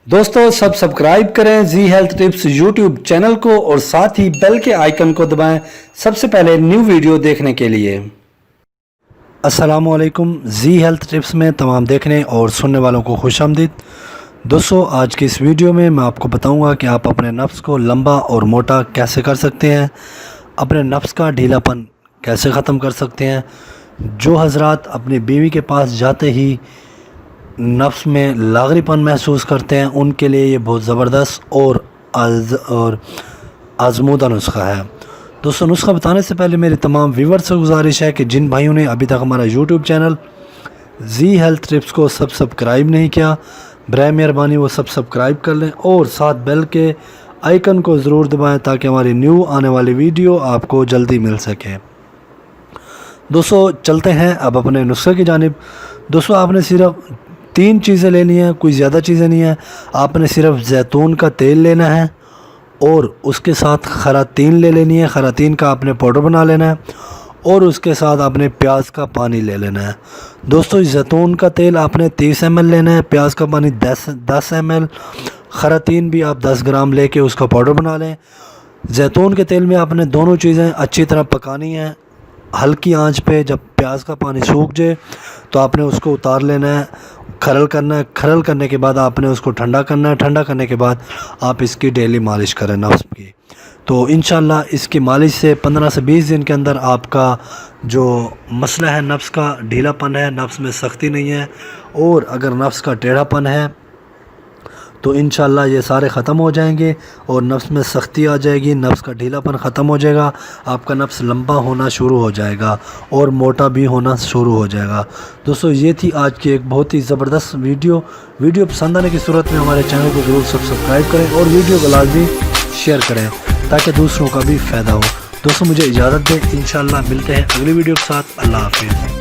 दोस्तों सब सब्सक्राइब करें जी हेल्थ टिप्स यूट्यूब चैनल को और साथ ही बेल के आइकन को दबाएं सबसे पहले न्यू वीडियो देखने के लिए। अस्सलामुअलैकुम, जी हेल्थ टिप्स में तमाम देखने और सुनने वालों को खुशामदीद। दोस्तों आज की इस वीडियो में मैं आपको बताऊंगा कि आप अपने नफ्स को लंबा और मोटा कैसे कर सकते हैं, अपने नफ्स का ढीलापन कैसे ख़त्म कर सकते हैं। जो हजरात अपनी बीवी के पास जाते ही नफ्स में लागरीपन महसूस करते हैं उनके लिए ये बहुत ज़बरदस्त और आजमूदा नुस्खा है। दोस्तों नुस्खा बताने से पहले मेरी तमाम व्यूअर्स से गुजारिश है कि जिन भाइयों ने अभी तक हमारा यूट्यूब चैनल जी हेल्थ टिप्स को सब्सक्राइब नहीं किया, बराए मेहरबानी वो सब्सक्राइब कर लें और साथ बेल के आइकन को ज़रूर दबाएं ताकि हमारी न्यू आने वाली वीडियो आपको जल्दी मिल सके। दोस्तों चलते हैं अब अपने नुस्खे की जानिब। दोस्तों आपने सिर्फ 3 चीज़ें लेनी हैं, कोई ज़्यादा चीज़ें नहीं हैं। आपने सिर्फ जैतून का तेल लेना है और उसके साथ खरातीन ले लेनी है, खरातीन का आपने पाउडर बना लेना है और उसके साथ आपने प्याज का पानी ले लेना है। दोस्तों जैतून का तेल आपने 30 ml लेना है, प्याज का पानी 10 ml, खरातीन भी आप 10 ग्राम लेके उसका पाउडर बना लें। जैतून के तेल में आपने दोनों चीज़ें अच्छी तरह पकानी हैं हल्की आंच पे। जब प्याज का पानी सूख जाए तो आपने उसको उतार लेना है, खरल करना है। खरल करने के बाद आपने उसको ठंडा करना है। ठंडा करने के बाद आप इसकी डेली मालिश करें नफ्स की। तो इंशाल्लाह इसकी मालिश से 15 से 20 दिन के अंदर आपका जो मसला है नफ्स का ढीलापन है, नफ्स में सख्ती नहीं है और अगर नफ्स का टेढ़ापन है तो इंशाल्लाह ये सारे ख़त्म हो जाएंगे और नफ्स में सख्ती आ जाएगी, नफ्स का ढीलापन ख़त्म हो जाएगा, आपका नफ्स लंबा होना शुरू हो जाएगा और मोटा भी होना शुरू हो जाएगा। दोस्तों ये थी आज की एक बहुत ही ज़बरदस्त वीडियो पसंद आने की सूरत में हमारे चैनल को ज़रूर सब्सक्राइब करें और वीडियो को लाजमी शेयर करें ताकि दूसरों का भी फ़ायदा हो। दोस्तों मुझे इजाज़त दें, इंशाल्लाह मिलते हैं अगली वीडियो के साथ। अल्लाह हाफ़िज़।